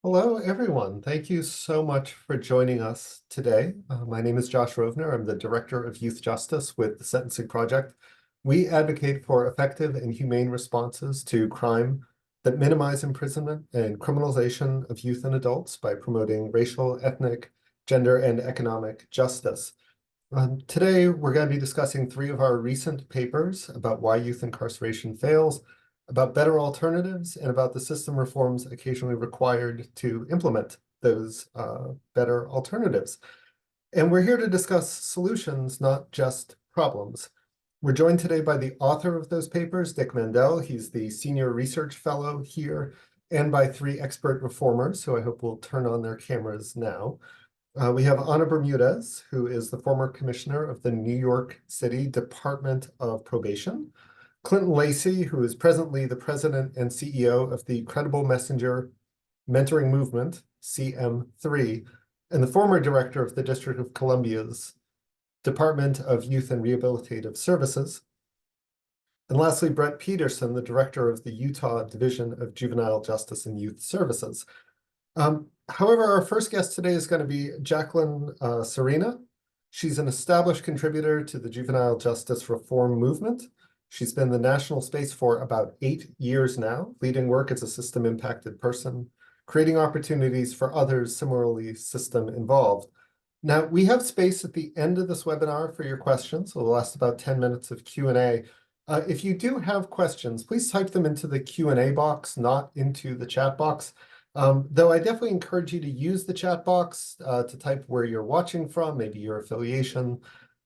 Hello, everyone. Thank you so much for joining us today. My name is Josh Rovner. I'm the Director of Youth Justice with the Sentencing Project. We advocate for effective and humane responses to crime that minimize imprisonment and criminalization of youth and adults by promoting racial, ethnic, gender, and economic justice. Today, we're going to be discussing three of our recent papers about why youth incarceration fails, about better alternatives, and about the system reforms occasionally required to implement those better alternatives. And we're here to discuss solutions, not just problems. We're joined today by the author of those papers, Dick Mandel. He's the senior research fellow here, and by three expert reformers, who I hope will turn on their cameras now. We have Anna Bermudez, who is the former commissioner of the New York City Department of Probation. Clinton Lacey, who is presently the president and CEO of the Credible Messenger Mentoring Movement, CM3, and the former director of the District of Columbia's Department of Youth and Rehabilitative Services. And lastly, Brett Peterson, the director of the Utah Division of Juvenile Justice and Youth Services. However, our first guest today is going to be Jaclyn Cirinna. She's an established contributor to the juvenile justice reform movement. She's been the national space for about 8 years now, leading work as a system-impacted person, creating opportunities for others similarly system-involved. Now, we have space at the end of this webinar for your questions. So it'll last about 10 minutes of Q&A. If you do have questions, please type them into the Q&A box, not into the chat box. Though I definitely encourage you to use the chat box to type where you're watching from, maybe your affiliation.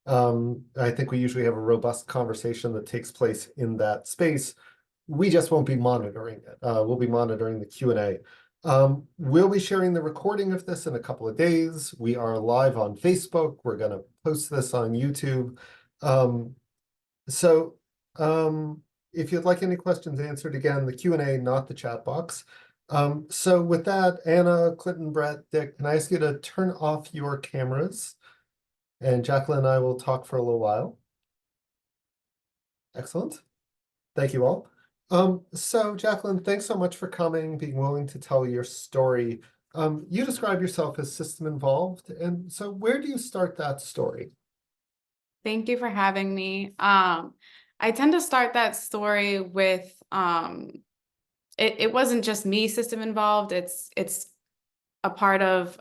I think we usually have a robust conversation that takes place in that space. We just won't be monitoring it. We'll be monitoring the Q&A. We'll be sharing the recording of this in a couple of days. We are live on Facebook. We're going to post this on YouTube. If you'd like any questions answered, again, the Q&A, not the chat box. So with that, Anna, Clinton, Brett, Dick, can I ask you to turn off your cameras? And Jaclyn and I will talk for a little while. Excellent. Thank you all. So Jaclyn, thanks so much for coming, being willing to tell your story. You describe yourself as system involved. And so where do you start that story? Thank you for having me. I tend to start that story with it wasn't just me system involved. It's a part of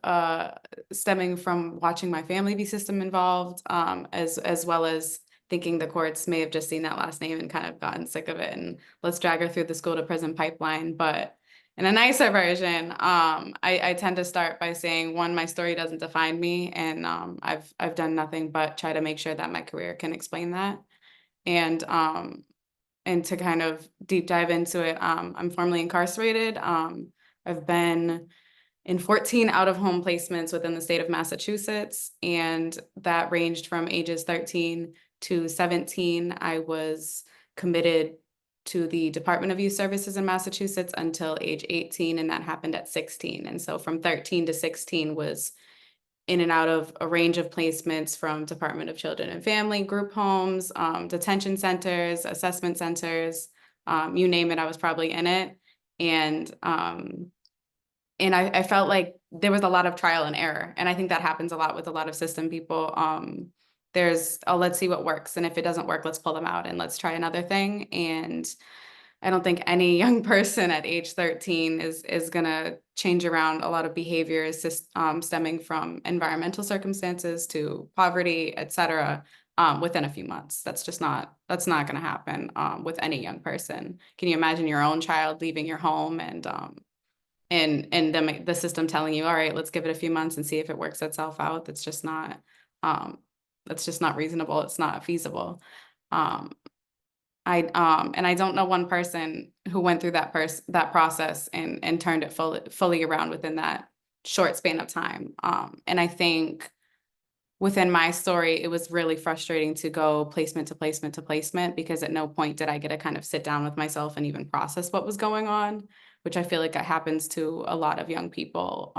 stemming from watching my family be system involved, as well as thinking the courts may have just seen that last name and kind of gotten sick of it and let's drag her through the school to prison pipeline. But in a nicer version, I tend to start by saying, one, my story doesn't define me, and I've done nothing but try to make sure that my career can explain that. And to kind of deep dive into it, I'm formerly incarcerated. I've been in 14 out-of-home placements within the state of Massachusetts, and that ranged from ages 13 to 17. I was committed to the Department of Youth Services in Massachusetts until age 18, and that happened at 16. And so from 13 to 16 was in and out of a range of placements from Department of Children and Family, group homes, detention centers, assessment centers, you name it, I was probably in it. And I felt like there was a lot of trial and error. And I think that happens a lot with a lot of system people. There's, oh, let's see what works. And if it doesn't work, let's pull them out and let's try another thing. And I don't think any young person at age 13 is going to change around a lot of behaviors stemming from environmental circumstances to poverty, et cetera, within a few months. That's not going to happen with any young person. Can you imagine your own child leaving your home and the system telling you, all right, let's give it a few months and see if it works itself out? That's just not reasonable. It's not feasible. I don't know one person who went through that process and turned it fully around within that short span of time. And I think within my story, it was really frustrating to go placement to placement to placement, because at no point did I get to kind of sit down with myself and even process what was going on, which I feel like that happens to a lot of young people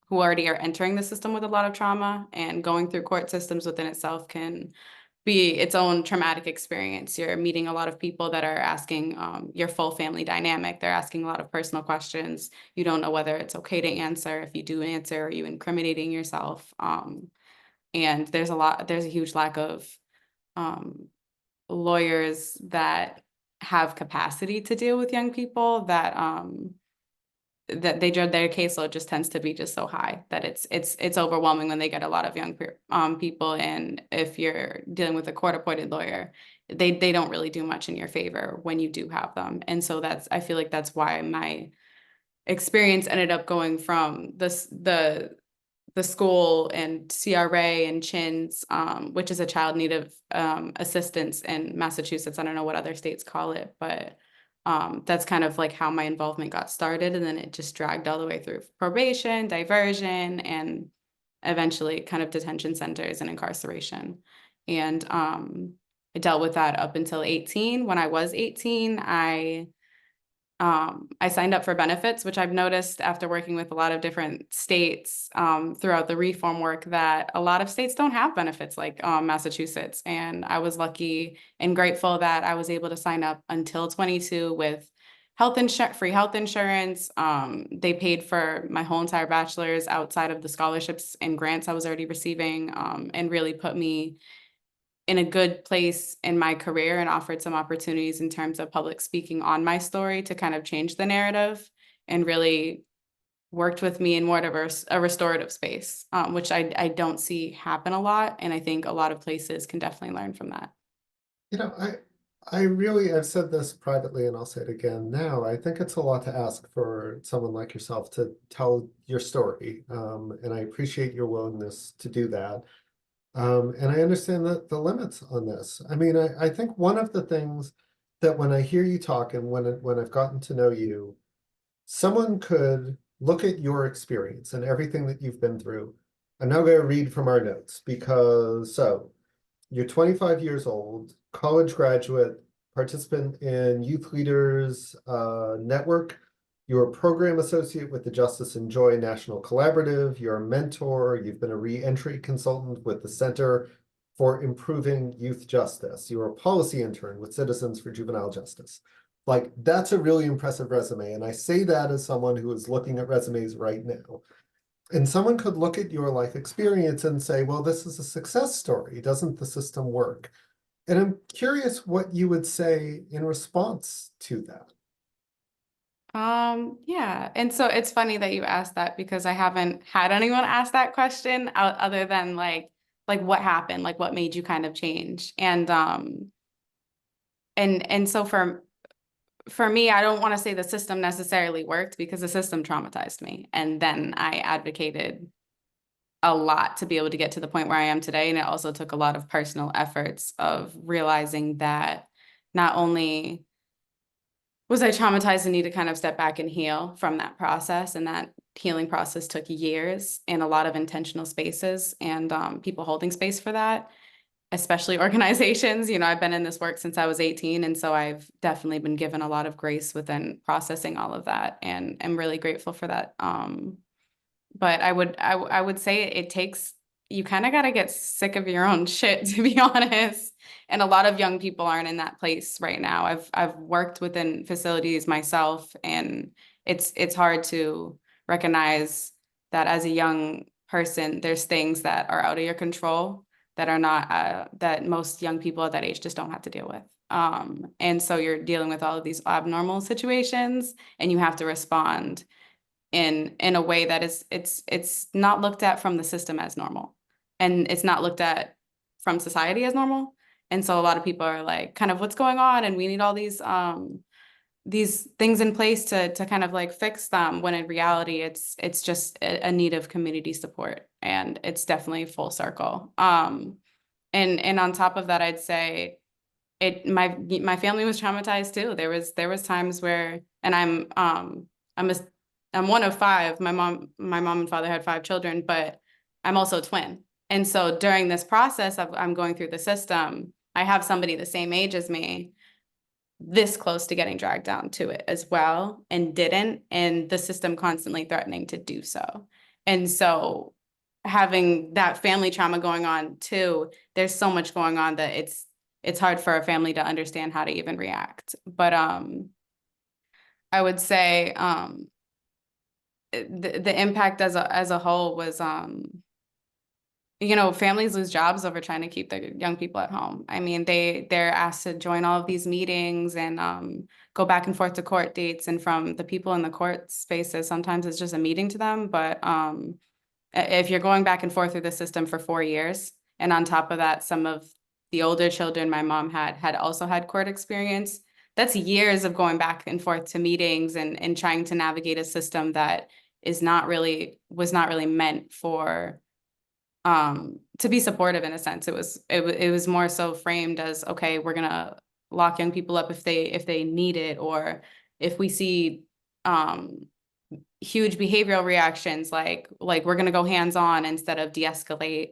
who already are entering the system with a lot of trauma, and going through court systems within itself can be its own traumatic experience. You're meeting a lot of people that are asking your full family dynamic. They're asking a lot of personal questions. You don't know whether it's okay to answer. If you do answer, are you incriminating yourself? And there's a huge lack of lawyers that have capacity to deal with young people, that their caseload just tends to be just so high that it's overwhelming when they get a lot of young people. And if you're dealing with a court-appointed lawyer, they don't really do much in your favor when you do have them. And so I feel like that's why my experience ended up going from the school and CRA and CHINS, which is a child need of assistance in Massachusetts. I don't know what other states call it, but that's kind of like how my involvement got started. And then it just dragged all the way through probation, diversion, and eventually kind of detention centers and incarceration. And I dealt with that up until 18. When I was 18, I signed up for benefits, which I've noticed after working with a lot of different states throughout the reform work, that a lot of states don't have benefits like Massachusetts. And I was lucky and grateful that I was able to sign up until 22 with free health insurance. They paid for my whole entire bachelor's outside of the scholarships and grants I was already receiving, and really put me in a good place in my career and offered some opportunities in terms of public speaking on my story to kind of change the narrative, and really worked with me in more of a restorative space, which I don't see happen a lot. And I think a lot of places can definitely learn from that. You know, I've said this privately and I'll say it again now. I think it's a lot to ask for someone like yourself to tell your story. And I appreciate your willingness to do that. And I understand that the limits on this. I mean, I think one of the things that when I hear you talk and when I've gotten to know you, someone could look at your experience and everything that you've been through. I'm now going to read from our notes you're 25 years old, college graduate, participant in Youth Leaders Network. You're a program associate with the Justice and Joy National Collaborative. You're a mentor. You've been a re-entry consultant with the Center for Improving Youth Justice. You're a policy intern with Citizens for Juvenile Justice. Like, that's a really impressive resume. And I say that as someone who is looking at resumes right now. And someone could look at your life experience and say, well, this is a success story. Doesn't the system work? And I'm curious what you would say in response to that. Yeah. And so it's funny that you asked that, because I haven't had anyone ask that question other than like what happened, like what made you kind of change. And so for me, I don't want to say the system necessarily worked, because the system traumatized me. And then I advocated a lot to be able to get to the point where I am today. And it also took a lot of personal efforts of realizing that not only was I traumatized and need to kind of step back and heal from that process, and that healing process took years and a lot of intentional spaces and people holding space for that, especially organizations. You know, I've been in this work since I was 18. And so I've definitely been given a lot of grace within processing all of that. And I'm really grateful for that. But I would say it takes, you kind of got to get sick of your own shit, to be honest. And a lot of young people aren't in that place right now. I've worked within facilities myself, and it's hard to recognize that as a young person, there's things that are out of your control that are not that most young people at that age just don't have to deal with. And so you're dealing with all of these abnormal situations, and you have to respond in a way that is it's not looked at from the system as normal, and it's not looked at from society as normal. And so a lot of people are like, kind of, what's going on, and we need all these things in place to kind of like fix them, when in reality it's just a need of community support. And it's definitely full circle. And on top of that, I'd say my family was traumatized too. There was times where, and I'm a I'm one of five. My mom and father had five children, but I'm also a twin. And so during this process of I'm going through the system, I have somebody the same age as me, this close to getting dragged down to it as well, and didn't, and the system constantly threatening to do so. And so having that family trauma going on too, there's so much going on that it's hard for a family to understand how to even react. But I would say the impact as a whole was families lose jobs over trying to keep their young people at home. I mean, they're asked to join all of these meetings and go back and forth to court dates, and from the people in the court spaces, sometimes it's just a meeting to them. But if you're going back and forth through the system for 4 years, and on top of that, some of the older children my mom had also had court experience, that's years of going back and forth to meetings and trying to navigate a system that was not really meant for to be supportive in a sense. It was more so framed as, okay, we're gonna lock young people up if they need it, or if we see huge behavioral reactions, like we're gonna go hands-on instead of de-escalate.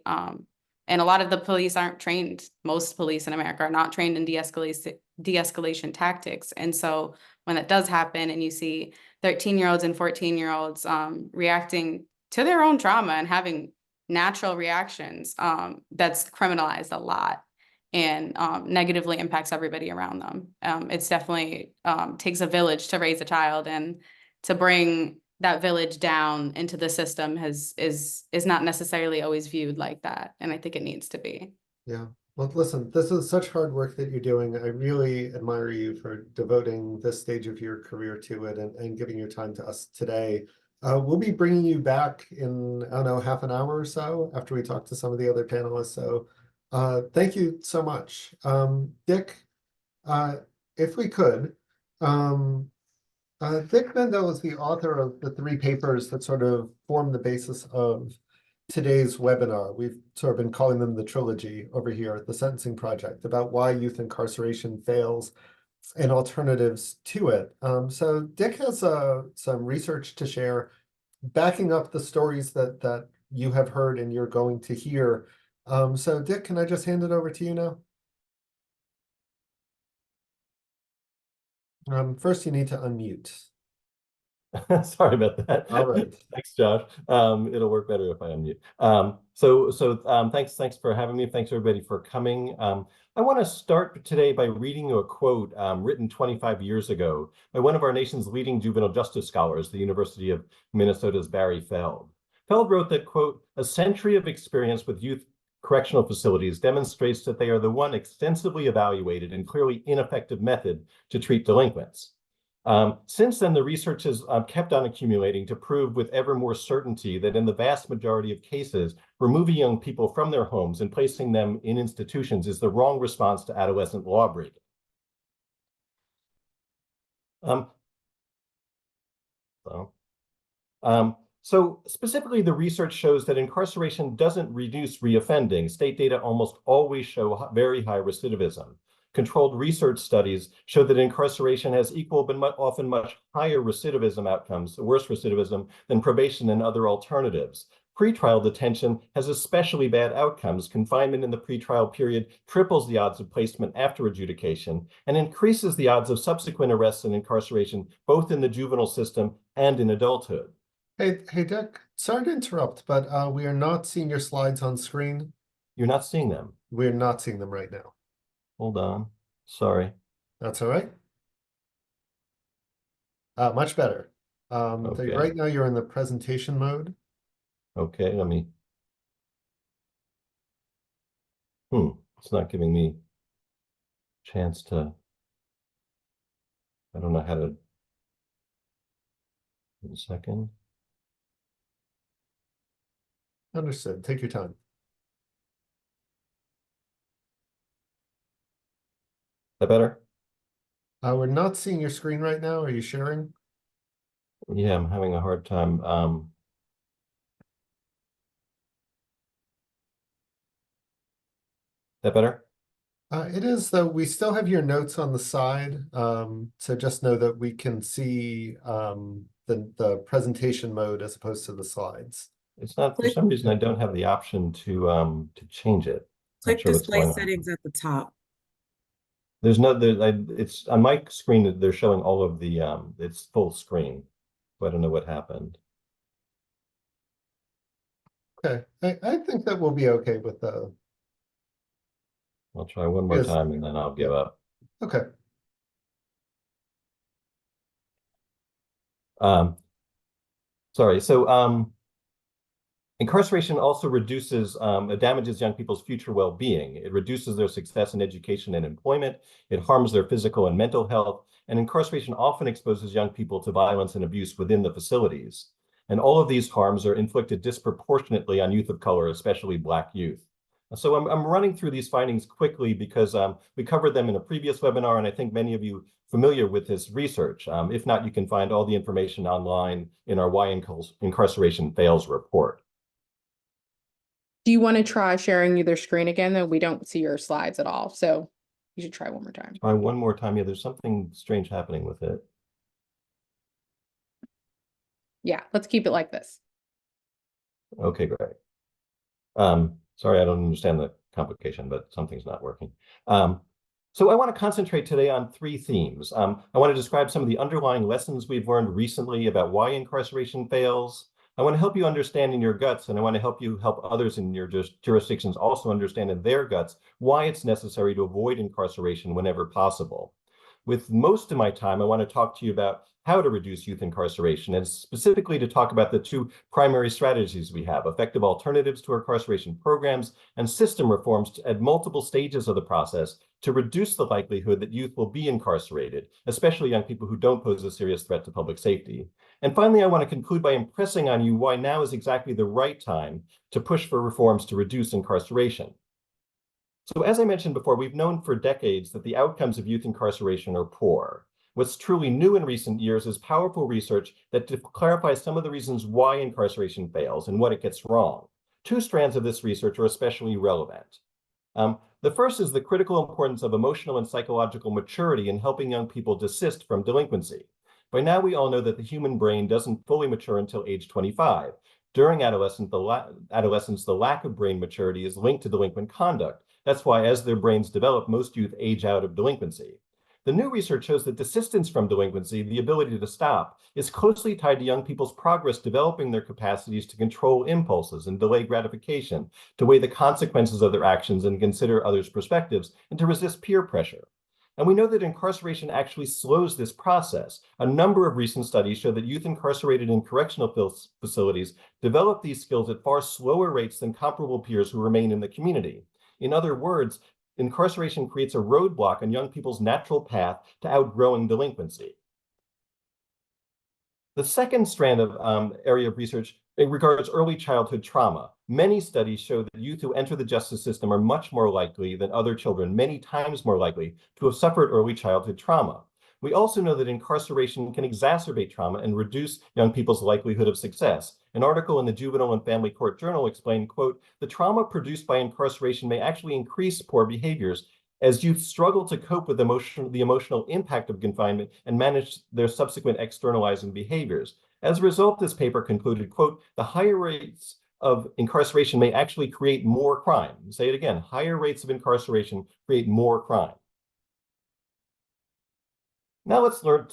And a lot of the police aren't trained. Most police in America are not trained in de-escalation tactics. And so when that does happen, and you see 13-year-olds and 14-year-olds reacting to their own trauma and having natural reactions, that's criminalized a lot and negatively impacts everybody around them. It's definitely takes a village to raise a child, and to bring that village down into the system is not necessarily always viewed like that. And I think it needs to be. Yeah. Well, listen, this is such hard work that you're doing. I really admire you for devoting this stage of your career to it and giving your time to us today. We'll be bringing you back in, I don't know, half an hour or so after we talk to some of the other panelists. So thank you so much. Dick, if we could, Dick Mendel is the author of the 3 papers that sort of form the basis of today's webinar. We've sort of been calling them the trilogy over here at the Sentencing Project, about why youth incarceration fails and alternatives to it. So Dick has some research to share, backing up the stories that you have heard and you're going to hear. So Dick, can I just hand it over to you now? First, you need to unmute. Sorry about that. All right. Thanks, Josh. It'll work better if I unmute. Thanks for having me. Thanks everybody for coming. I want to start today by reading you a quote written 25 years ago by one of our nation's leading juvenile justice scholars, the University of Minnesota's Barry Feld. Feld wrote that, quote, "A century of experience with youth correctional facilities demonstrates that they are the one extensively evaluated and clearly ineffective method to treat delinquents. Since then, the research has kept on accumulating to prove with ever more certainty that in the vast majority of cases, removing young people from their homes and placing them in institutions is the wrong response to adolescent lawbreaking." So specifically, the research shows that incarceration doesn't reduce reoffending. State data almost always show very high recidivism. Controlled research studies show that incarceration has equal but often much higher recidivism outcomes, worse recidivism, than probation and other alternatives. Pretrial detention has especially bad outcomes. Confinement in the pretrial period triples the odds of placement after adjudication and increases the odds of subsequent arrests and incarceration, both in the juvenile system and in adulthood. Hey, Dick, sorry to interrupt, but we are not seeing your slides on screen. You're not seeing them? We're not seeing them right now. Hold on. Sorry. That's all right. Much better. Okay. Right now you're in the presentation mode. Okay, let me. It's not giving me a chance to. I don't know how to. A second. Understood. Take your time. That better? We're not seeing your screen right now. Are you sharing? Yeah, I'm having a hard time. That better? It is, though. We still have your notes on the side. So just know that we can see the presentation mode as opposed to the slides. It's not, for some reason, I don't have the option to change it. Click Not sure what's display going on. settings at the top. There's no, it's on my screen, they're showing all of the, it's full screen. So I don't know what happened. Okay, I think that we'll be okay with the, I'll try one more yes, time and then I'll give yeah. up. Okay, Um, sorry. So incarceration also reduces, it damages young people's future well-being. It reduces their success in education and employment. It harms their physical and mental health. And incarceration often exposes young people to violence and abuse within the facilities. And all of these harms are inflicted disproportionately on youth of color, especially Black youth. So I'm running through these findings quickly because we covered them in a previous webinar, and I think many of you familiar with this research. If not, you can find all the information online in our Why Incarceration Fails report. Do you want to try sharing your screen again, though? We don't see your slides at all, so you should try one more time. Try one more time. Yeah, there's something strange happening with it. Yeah, let's keep it like this. Okay, great. Sorry, I don't understand the complication, but something's not working. So I want to concentrate today on three themes. I want to describe some of the underlying lessons we've learned recently about why incarceration fails. I want to help you understand in your guts, and I want to help you help others in your jurisdictions also understand in their guts why it's necessary to avoid incarceration whenever possible. With most of my time, I want to talk to you about how to reduce youth incarceration, and specifically to talk about the two primary strategies we have: effective alternatives to incarceration programs and system reforms at multiple stages of the process to reduce the likelihood that youth will be incarcerated, especially young people who don't pose a serious threat to public safety. And finally, I want to conclude by impressing on you why now is exactly the right time to push for reforms to reduce incarceration. So as I mentioned before, we've known for decades that the outcomes of youth incarceration are poor. What's truly new in recent years is powerful research that clarifies some of the reasons why incarceration fails and what it gets wrong. Two strands of this research are especially relevant. The first is the critical importance of emotional and psychological maturity in helping young people desist from delinquency. By now, we all know that the human brain doesn't fully mature until age 25. During adolescence, the lack of brain maturity is linked to delinquent conduct. That's why as their brains develop, most youth age out of delinquency. The new research shows that desistance from delinquency, the ability to stop, is closely tied to young people's progress developing their capacities to control impulses and delay gratification, to weigh the consequences of their actions and consider others' perspectives, and to resist peer pressure. And we know that incarceration actually slows this process. A number of recent studies show that youth incarcerated in correctional facilities develop these skills at far slower rates than comparable peers who remain in the community. In other words, incarceration creates a roadblock on young people's natural path to outgrowing delinquency. The second strand of area of research regards early childhood trauma. Many studies show that youth who enter the justice system are much more likely than other children, many times more likely, to have suffered early childhood trauma. We also know that incarceration can exacerbate trauma and reduce young people's likelihood of success. An article in the Juvenile and Family Court Journal explained, quote, "The trauma produced by incarceration may actually increase poor behaviors as youth struggle to cope with the emotional impact of confinement and manage their subsequent externalizing behaviors." As a result, this paper concluded, quote, "The higher rates of incarceration may actually create more crime." Say it again, higher rates of incarceration create more crime. Now let's turn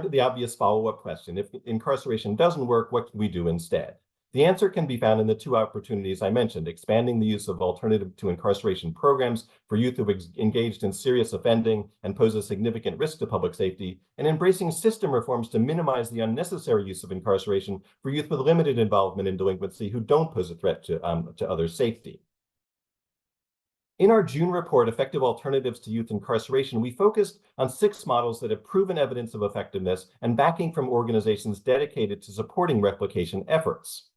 to the obvious follow-up question. If incarceration doesn't work, what can we do instead? The answer can be found in the two opportunities I mentioned: expanding the use of alternative to incarceration programs for youth who have engaged in serious offending and pose a significant risk to public safety, and embracing system reforms to minimize the unnecessary use of incarceration for youth with limited involvement in delinquency who don't pose a threat to others' safety. In our June report, Effective Alternatives to Youth Incarceration, we focused on 6 models that have proven evidence of effectiveness and backing from organizations dedicated to supporting replication efforts.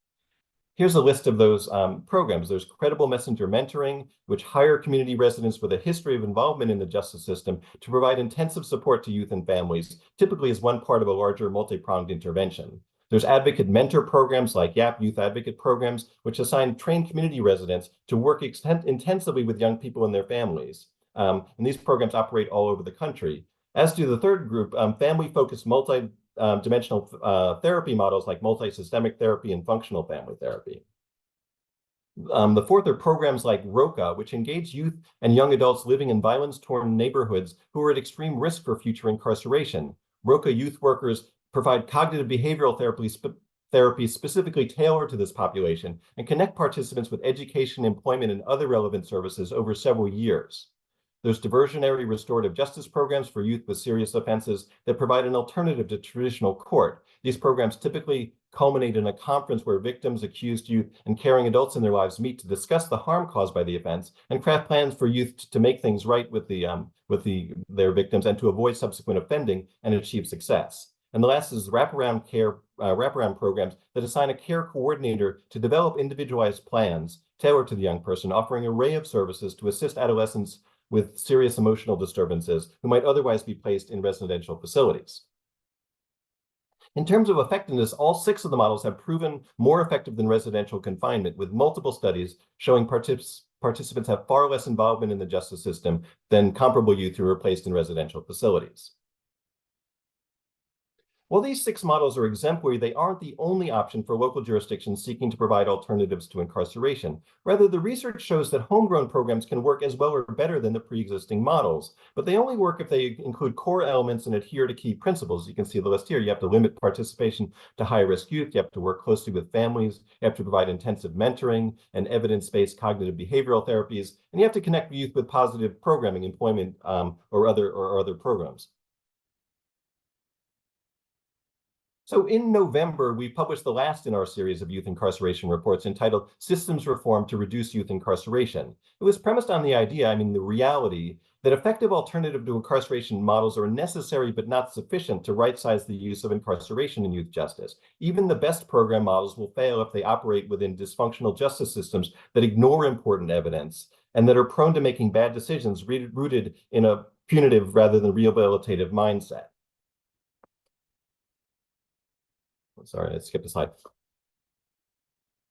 Here's a list of those programs. There's Credible Messenger Mentoring, which hire community residents with a history of involvement in the justice system to provide intensive support to youth and families, typically as one part of a larger multi-pronged intervention. There's advocate mentor programs like YAP Youth Advocate Programs, which assign trained community residents to work intensively with young people and their families. And these programs operate all over the country. As do the third group, family-focused multi-dimensional therapy models like multi-systemic therapy and functional family therapy. The fourth are programs like ROCA, which engage youth and young adults living in violence-torn neighborhoods who are at extreme risk for future incarceration. ROCA youth workers provide cognitive behavioral therapies specifically tailored to this population and connect participants with education, employment, and other relevant services over several years. There's diversionary restorative justice programs for youth with serious offenses that provide an alternative to traditional court. These programs typically culminate in a conference where victims, accused youth, and caring adults in their lives meet to discuss the harm caused by the offense and craft plans for youth to make things right with their victims and to avoid subsequent offending and achieve success. And the last is wraparound programs that assign a care coordinator to develop individualized plans tailored to the young person, offering an array of services to assist adolescents with serious emotional disturbances who might otherwise be placed in residential facilities. In terms of effectiveness, all 6 of the models have proven more effective than residential confinement, with multiple studies showing participants have far less involvement in the justice system than comparable youth who are placed in residential facilities. While these 6 models are exemplary, they aren't the only option for local jurisdictions seeking to provide alternatives to incarceration. Rather, the research shows that homegrown programs can work as well or better than the pre-existing models, but they only work if they include core elements and adhere to key principles. You can see the list here. You have to limit participation to high-risk youth. You have to work closely with families. You have to provide intensive mentoring and evidence-based cognitive behavioral therapies, and you have to connect youth with positive programming, employment, or other programs. So in November, we published the last in our series of youth incarceration reports entitled Systems Reform to Reduce Youth Incarceration. It was premised on the idea, the reality, that effective alternative to incarceration models are necessary but not sufficient to right-size the use of incarceration in youth justice. Even the best program models will fail if they operate within dysfunctional justice systems that ignore important evidence and that are prone to making bad decisions rooted in a punitive rather than rehabilitative mindset. Sorry, I skipped a slide.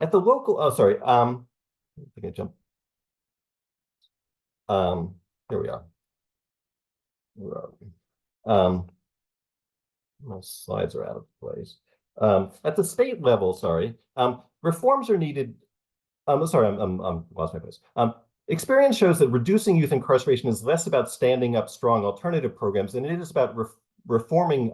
At the local, I think I jumped. Here we are. My slides are out of place. At the state level, reforms are needed. Lost my place. Experience shows that reducing youth incarceration is less about standing up strong alternative programs than it is about reforming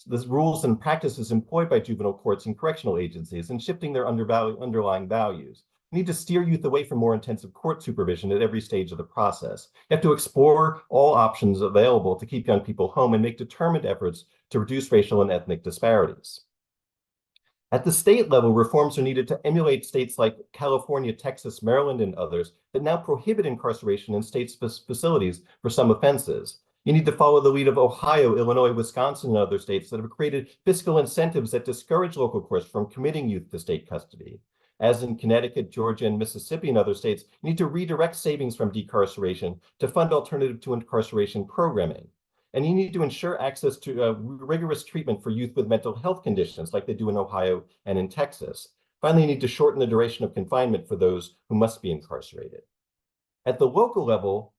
the rules and practices employed by juvenile courts and correctional agencies and shifting their underlying values. You need to steer youth away from more intensive court supervision at every stage of the process. You have to explore all options available to keep young people home and make determined efforts to reduce racial and ethnic disparities. At the state level, reforms are needed to emulate states like California, Texas, Maryland, and others that now prohibit incarceration in state facilities for some offenses. You need to follow the lead of Ohio, Illinois, Wisconsin, and other states that have created fiscal incentives that discourage local courts from committing youth to state custody. As in Connecticut, Georgia, and Mississippi, and other states, you need to redirect savings from decarceration to fund alternative to incarceration programming. And you need to ensure access to rigorous treatment for youth with mental health conditions like they do in Ohio and in Texas. Finally, you need to shorten the duration of confinement for those who must be incarcerated. At the local level,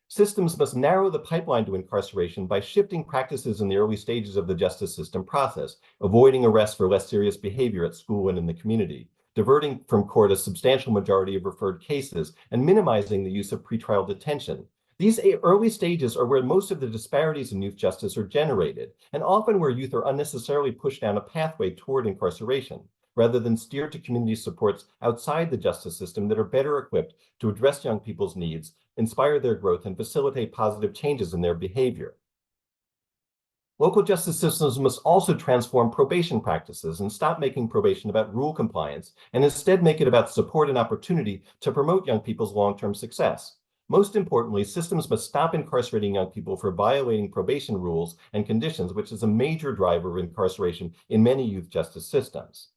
systems must narrow the pipeline to incarceration by shifting practices in the early stages of the justice system process, avoiding arrest for less serious behavior at school and in the community, diverting from court a substantial majority of referred cases, and minimizing the use of pretrial detention. These early stages are where most of the disparities in youth justice are generated, and often where youth are unnecessarily pushed down a pathway toward incarceration, rather than steered to community supports outside the justice system that are better equipped to address young people's needs, inspire their growth, and facilitate positive changes in their behavior. Local justice systems must also transform probation practices and stop making probation about rule compliance, and instead make it about support and opportunity to promote young people's long-term success. Most importantly, systems must stop incarcerating young people for violating probation rules and conditions, which is a major driver of incarceration in many youth justice systems.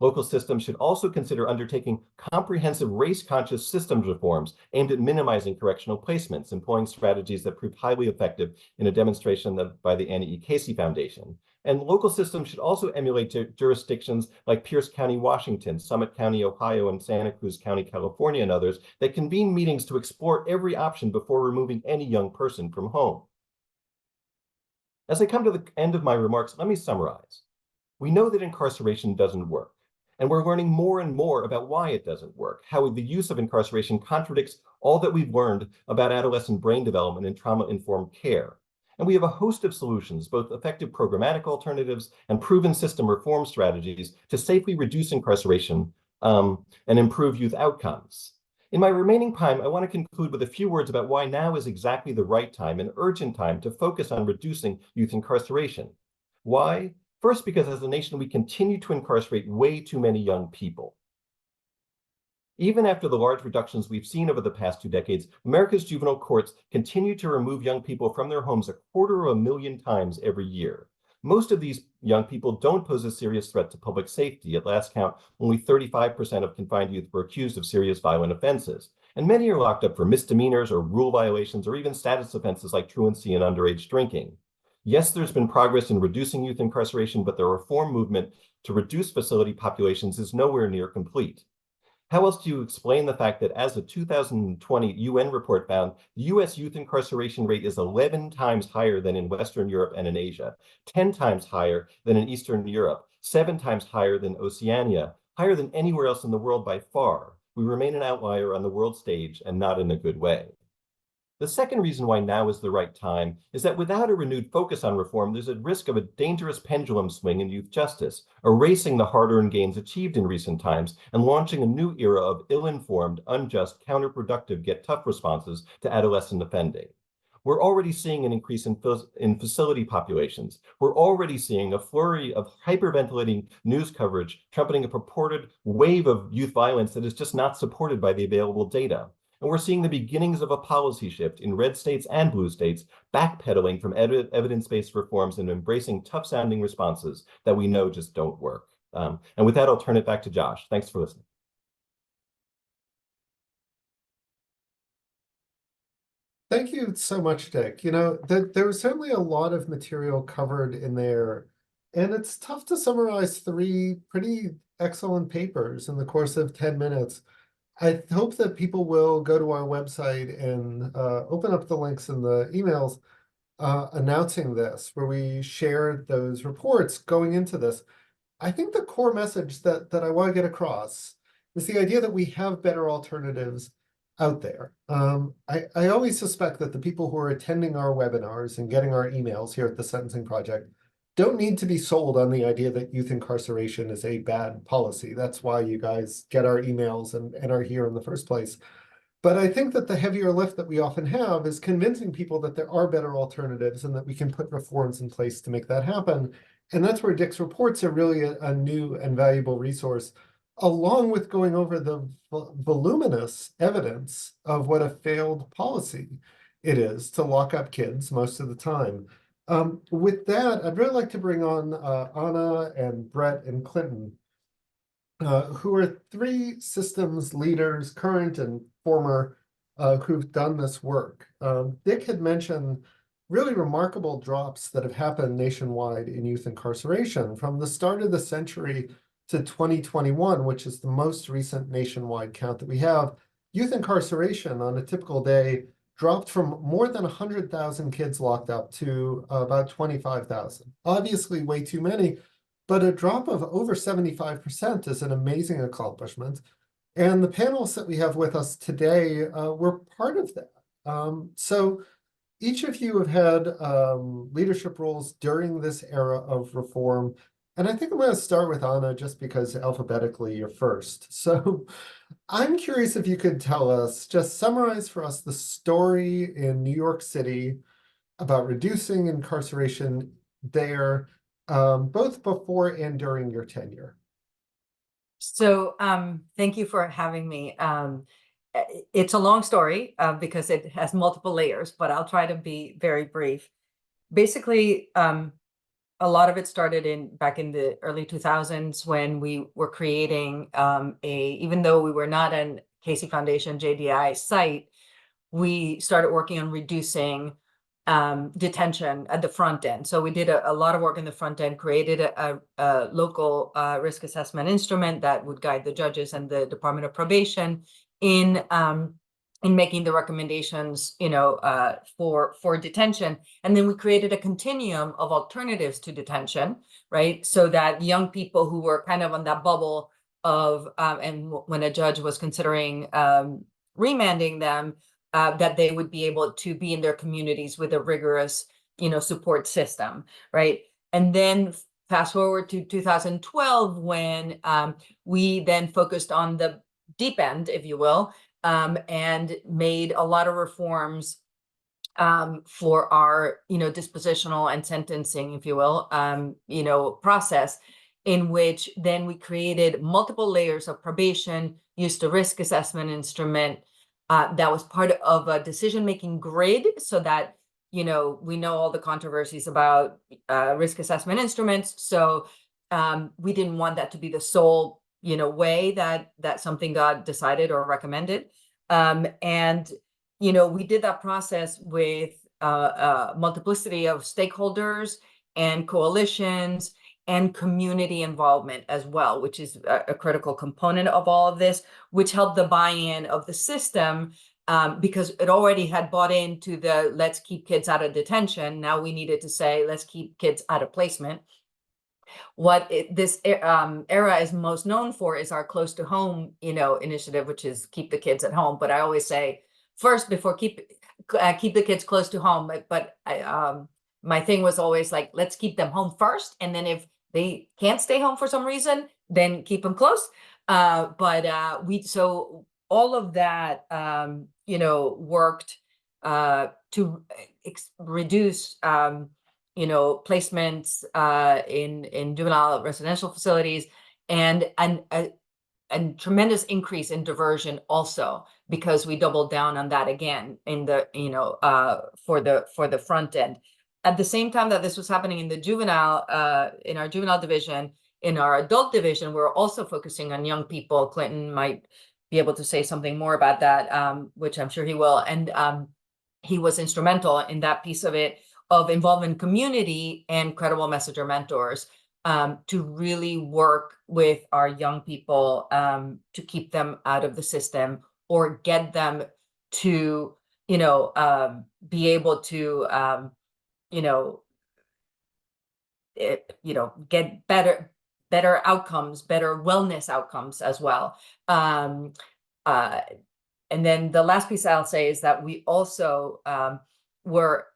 Local systems should also consider undertaking comprehensive race-conscious systems reforms aimed at minimizing correctional placements, employing strategies that proved highly effective in a demonstration by the Annie E. Casey Foundation. And local systems should also emulate jurisdictions like Pierce County, Washington, Summit County, Ohio, and Santa Cruz County, California, and others that convene meetings to explore every option before removing any young person from home. As I come to the end of my remarks, let me summarize. We know that incarceration doesn't work. And we're learning more and more about why it doesn't work, how the use of incarceration contradicts all that we've learned about adolescent brain development and trauma-informed care. And we have a host of solutions, both effective programmatic alternatives and proven system reform strategies to safely reduce incarceration and improve youth outcomes. In my remaining time, I want to conclude with a few words about why now is exactly the right time, an urgent time, to focus on reducing youth incarceration. Why? First, because as a nation, we continue to incarcerate way too many young people. Even after the large reductions we've seen over the past 2 decades, America's juvenile courts continue to remove young people from their homes 250,000 times every year. Most of these young people don't pose a serious threat to public safety. At last count, only 35% of confined youth were accused of serious violent offenses. And many are locked up for misdemeanors or rule violations or even status offenses like truancy and underage drinking. Yes, there's been progress in reducing youth incarceration, but the reform movement to reduce facility populations is nowhere near complete. How else do you explain the fact that as a 2020 UN report found, the US youth incarceration rate is 11 times higher than in Western Europe and in Asia, 10 times higher than in Eastern Europe, 7 times higher than Oceania, higher than anywhere else in the world by far? We remain an outlier on the world stage and not in a good way. The second reason why now is the right time is that without a renewed focus on reform, there's a risk of a dangerous pendulum swing in youth justice, erasing the hard-earned gains achieved in recent times and launching a new era of ill-informed, unjust, counterproductive, yet tough responses to adolescent offending. We're already seeing an increase in facility populations. We're already seeing a flurry of hyperventilating news coverage trumpeting a purported wave of youth violence that is just not supported by the available data. And we're seeing the beginnings of a policy shift in red states and blue states, backpedaling from evidence-based reforms and embracing tough-sounding responses that we know just don't work. And with that, I'll turn it back to Josh. Thanks for listening. Thank you so much, Dick. You know, there was certainly a lot of material covered in there, and it's tough to summarize 3 pretty excellent papers in the course of 10 minutes. I hope that people will go to our website and open up the links in the emails announcing this, where we shared those reports going into this. I think the core message that I want to get across is the idea that we have better alternatives out there. I always suspect that the people who are attending our webinars and getting our emails here at the Sentencing Project don't need to be sold on the idea that youth incarceration is a bad policy. That's why you guys get our emails and are here in the first place. But I think that the heavier lift that we often have is convincing people that there are better alternatives and that we can put reforms in place to make that happen. And that's where Dick's reports are really a new and valuable resource, along with going over the voluminous evidence of what a failed policy it is to lock up kids most of the time. With that, I'd really like to bring on Anna and Brett and Clinton, who are 3 systems leaders, current and former, who've done this work. Dick had mentioned really remarkable drops that have happened nationwide in youth incarceration from the start of the century to 2021, which is the most recent nationwide count that we have. Youth incarceration on a typical day dropped from more than 100,000 kids locked up to about 25,000. Obviously way too many, but a drop of over 75% is an amazing accomplishment. And the panelists that we have with us today were part of that. So each of you have had leadership roles during this era of reform. And I think I'm going to start with Anna just because alphabetically you're first. So I'm curious if you could tell us, just summarize for us the story in New York City about reducing incarceration there, both before and during your tenure. So thank you for having me. It's a long story because it has multiple layers, but I'll try to be very brief. Basically, a lot of it started back in the early 2000s when we were creating even though we were not an Casey Foundation JDI site, we started working on reducing detention at the front end. So we did a lot of work in the front end, created a local risk assessment instrument that would guide the judges and the Department of Probation in making the recommendations, for detention. And then we created a continuum of alternatives to detention, right? So that young people who were kind of on that bubble of, and when a judge was considering remanding them, that they would be able to be in their communities with a rigorous support system, right? And then fast forward to 2012, when we then focused on the deep end, if you will, and made a lot of reforms for our, dispositional and sentencing, if you will, process, in which then we created multiple layers of probation, used a risk assessment instrument that was part of a decision-making grid, so that, we know all the controversies about risk assessment instruments. So we didn't want that to be the sole, way that something got decided or recommended. And we did that process with a multiplicity of stakeholders and coalitions and community involvement as well, which is a critical component of all of this, which helped the buy-in of the system, because it already had bought into the let's keep kids out of detention. Now we needed to say, let's keep kids out of placement. What this era is most known for is our close to home, initiative, which is keep the kids at home. But I always say first, before keep the kids close to home. But my thing was always like, let's keep them home first, and then if they can't stay home for some reason, then keep them close. So all of that, worked to reduce placements in juvenile residential facilities, and tremendous increase in diversion also, because we doubled down on that again in the for the front end. At the same time that this was happening in the juvenile in our juvenile division, in our adult division, we're also focusing on young people. Clinton might be able to say something more about that, which I'm sure he will. And he was instrumental in that piece of it, of involving community and credible messenger mentors, to really work with our young people to keep them out of the system, or get them to, be able to, get better outcomes, better wellness outcomes as well. And then the last piece I'll say is that we also were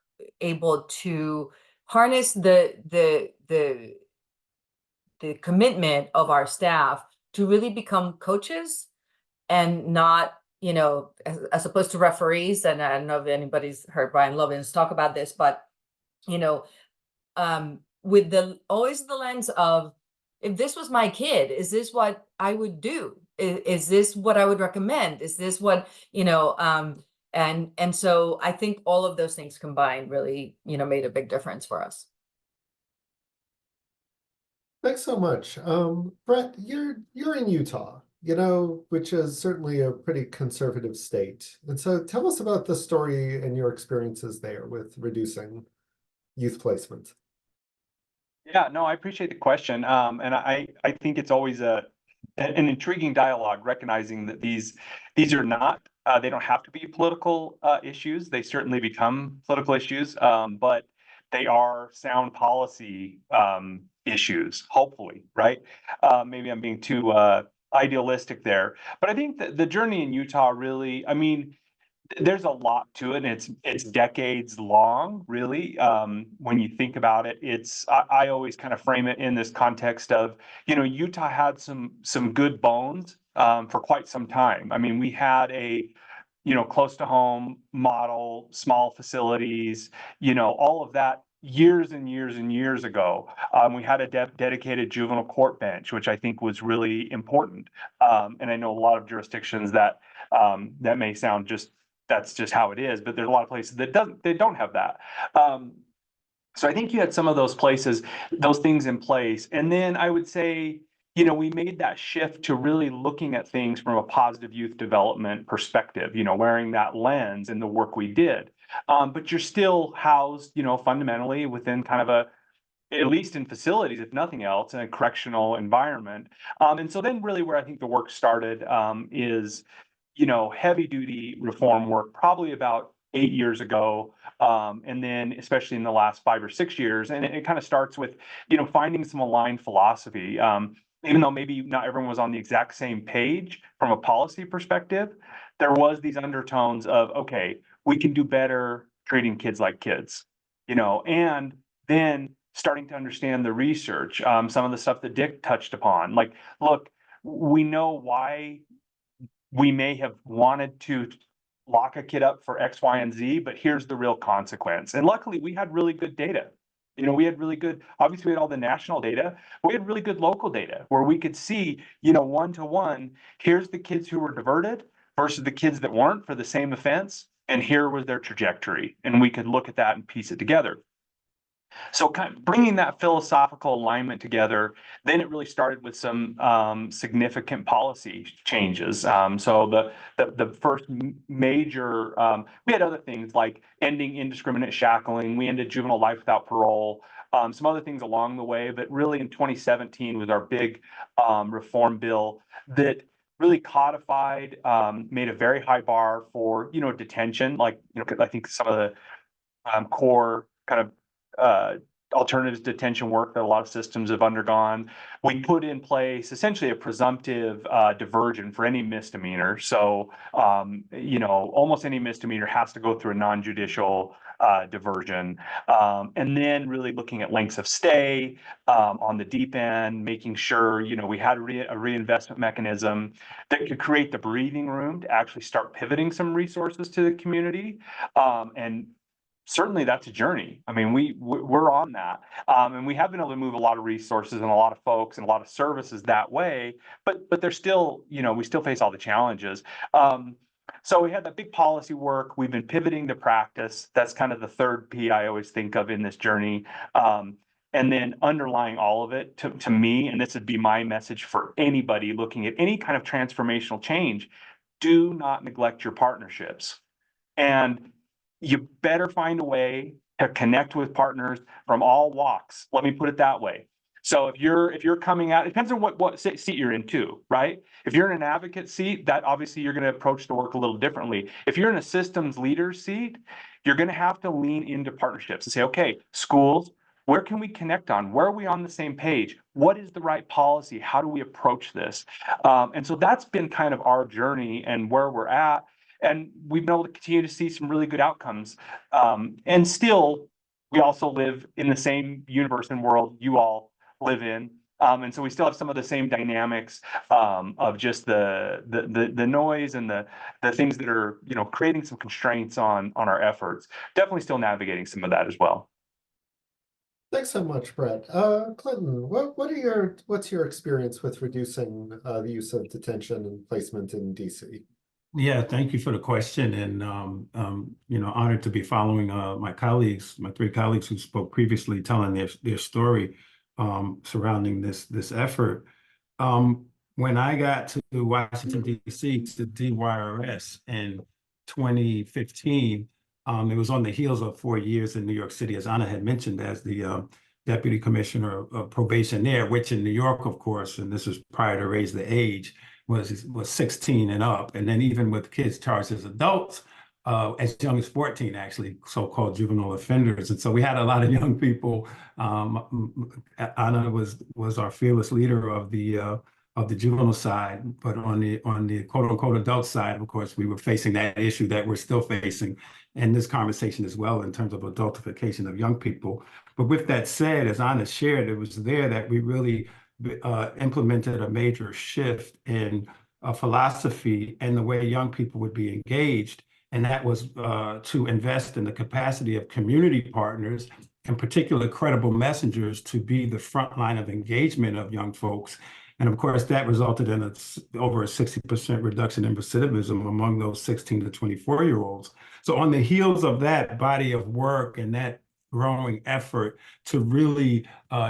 able to harness the commitment of our staff to really become coaches, and not, as opposed to referees. And I don't know if anybody's heard Brian Lovins talk about this, but, with always the lens of, if this was my kid, is this what I would do? Is this what I would recommend? Is this what, and so I think all of those things combined really, made a big difference for us. Thanks so much. Brett, you're in Utah, which is certainly a pretty conservative state. And so tell us about the story and your experiences there with reducing youth placement. Yeah, no, I appreciate the question. And I think it's always an intriguing dialogue, recognizing that these are not, they don't have to be political issues. They certainly become political issues, but they are sound policy issues, hopefully, right? Maybe I'm being too idealistic there, but I think that the journey in Utah really, there's a lot to it, and it's decades long, really. When you think about it, I always kind of frame it in this context of, Utah had some good bones for quite some time. We had a close to home model, small facilities, all of that years and years and years ago. We had a dedicated juvenile court bench, which I think was really important. And I know a lot of jurisdictions that may sound that's just how it is, but there's a lot of places that don't have that. So I think you had some of those places, those things in place. And then I would say, we made that shift to really looking at things from a positive youth development perspective, wearing that lens in the work we did. But you're still housed, fundamentally within kind of at least in facilities, if nothing else, in a correctional environment. And so then really where I think the work started is, heavy duty reform work, probably about 8 years ago. And then especially in the last 5 or 6 years, and it kind of starts with, finding some aligned philosophy. Even though maybe not everyone was on the exact same page from a policy perspective, there was these undertones of, okay, we can do better treating kids like kids. and then starting to understand the research, some of the stuff that Dick touched upon. Like, look, we know why we may have wanted to lock a kid up for X, Y, and Z, but here's the real consequence. And luckily, we had really good data. We had really good, obviously, we had all the national data, but we had really good local data where we could see, 1-to-1, here's the kids who were diverted versus the kids that weren't for the same offense. And here was their trajectory. And we could look at that and piece it together. So kind of bringing that philosophical alignment together, then it really started with some significant policy changes. So the first major, we had other things like ending indiscriminate shackling. We ended juvenile life without parole. Some other things along the way, but really in 2017 was our big reform bill that really codified, made a very high bar for, detention. Like, I think some of the core kind of alternatives detention work that a lot of systems have undergone. We put in place essentially a presumptive diversion for any misdemeanor. So, almost any misdemeanor has to go through a non-judicial diversion. And then really looking at lengths of stay on the deep end, making sure, we had a reinvestment mechanism that could create the breathing room to actually start pivoting some resources to the community. And certainly that's a journey. I mean, we're on that. And we have been able to move a lot of resources and a lot of folks and a lot of services that way, but there's still, we still face all the challenges. So we had that big policy work. We've been pivoting to practice. That's kind of the third P I always think of in this journey. And then underlying all of it to me, and this would be my message for anybody looking at any kind of transformational change, do not neglect your partnerships. And you better find a way to connect with partners from all walks. Let me put it that way. So if you're coming out, it depends on what seat you're in too, right? If you're in an advocate seat, that obviously you're going to approach the work a little differently. If you're in a systems leader seat, you're going to have to lean into partnerships and say, okay, schools, where can we connect on? Where are we on the same page? What is the right policy? How do we approach this? And so that's been kind of our journey and where we're at. And we've been able to continue to see some really good outcomes. And still, we also live in the same universe and world you all live in. And so we still have some of the same dynamics of just the noise and the things that are, creating some constraints on our efforts. Definitely still navigating some of that as well. Thanks so much, Brett. Clinton, what's your experience with reducing the use of detention and placement in DC? Yeah, thank you for the question, and honored to be following my three colleagues who spoke previously, telling their story surrounding this effort. When I got to Washington D.C. to DYRS in 2015, it was on the heels of 4 years in New York City, as Anna had mentioned, as the Deputy Commissioner of Probation there, which in New York, of course, and this was prior to raise the age, was 16 and up. And then even with kids charged as adults, as young as 14, actually, so-called juvenile offenders. And so we had a lot of young people. Anna was our fearless leader of the juvenile side, but on the quote unquote adult side, of course, we were facing that issue that we're still facing in this conversation as well in terms of adultification of young people. But with that said, as Anna shared, it was there that we really implemented a major shift in philosophy and the way young people would be engaged. And that was to invest in the capacity of community partners, in particular credible messengers, to be the front line of engagement of young folks. And of course, that resulted in over a 60% reduction in recidivism among those 16 to 24-year-olds. So on the heels of that body of work and that growing effort to really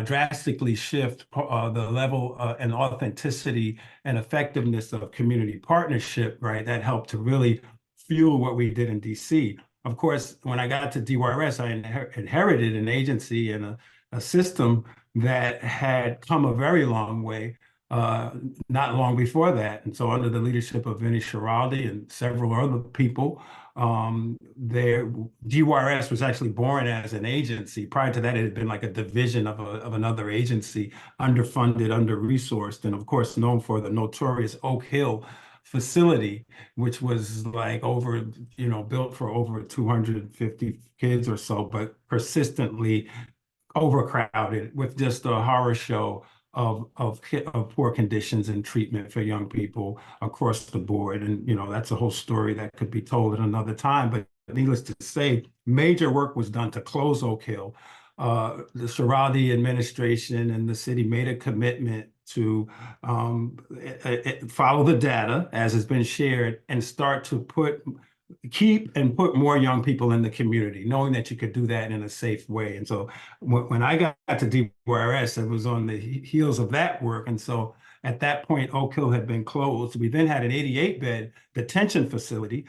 drastically shift the level and authenticity and effectiveness of community partnership, right, that helped to really fuel what we did in DC. Of course, when I got to DYRS, I inherited an agency and a system that had come a very long way not long before that. And so under the leadership of Vinny Schiraldi and several other people, DYRS was actually born as an agency. Prior to that, it had been like a division of another agency, underfunded, under-resourced, and of course known for the notorious Oak Hill facility, which was like over, built for over 250 kids or so, but persistently overcrowded with just a horror show of poor conditions and treatment for young people across the board. And, that's a whole story that could be told at another time. But needless to say, major work was done to close Oak Hill. The Cirrati administration and the city made a commitment to follow the data as has been shared and start to keep and put more young people in the community, knowing that you could do that in a safe way. And so when I got to DYRS, it was on the heels of that work. And so at that point, Oak Hill had been closed. We then had an 88-bed detention facility,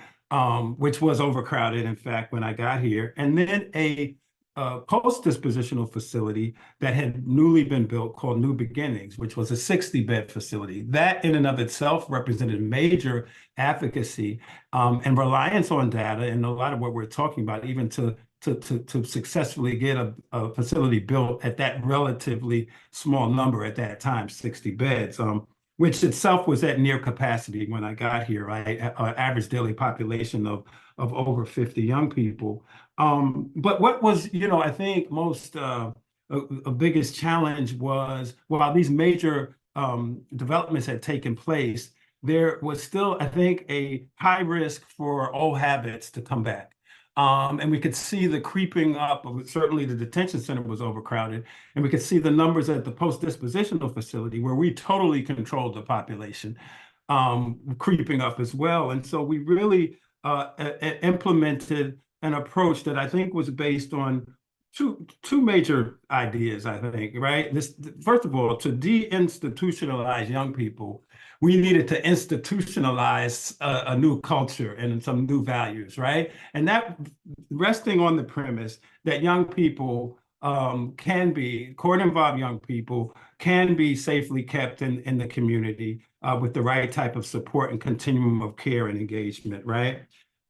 which was overcrowded, in fact, when I got here. And then a post-dispositional facility that had newly been built called New Beginnings, which was a 60-bed facility. That in and of itself represented major advocacy and reliance on data, and a lot of what we're talking about, even to successfully get a facility built at that relatively small number at that time, 60 beds, which itself was at near capacity when I got here, right? Average daily population of over 50 young people. But what was, I think most a biggest challenge was, while these major developments had taken place, there was still, I think, a high risk for old habits to come back. And we could see the creeping up of, certainly the detention center was overcrowded, and we could see the numbers at the post-dispositional facility where we totally controlled the population creeping up as well. And so we really implemented an approach that I think was based on two major ideas, I think, right? First of all, to deinstitutionalize young people, we needed to institutionalize a new culture and some new values, right? And that resting on the premise that young people court-involved young people can be safely kept in the community with the right type of support and continuum of care and engagement, right?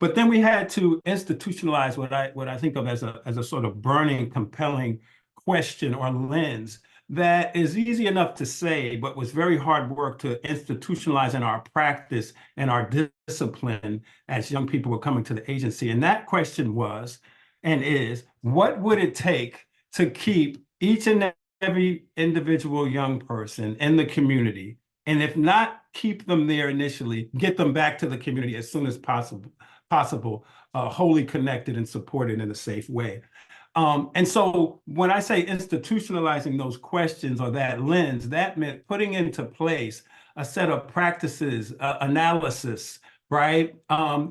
But then we had to institutionalize what I think of as a sort of burning, compelling question or lens that is easy enough to say, but was very hard work to institutionalize in our practice and our discipline as young people were coming to the agency. And that question was and is, what would it take to keep each and every individual young person in the community? And if not keep them there initially, get them back to the community as soon as possible, wholly connected and supported in a safe way. And so when I say institutionalizing those questions or that lens, that meant putting into place a set of practices, analysis, right?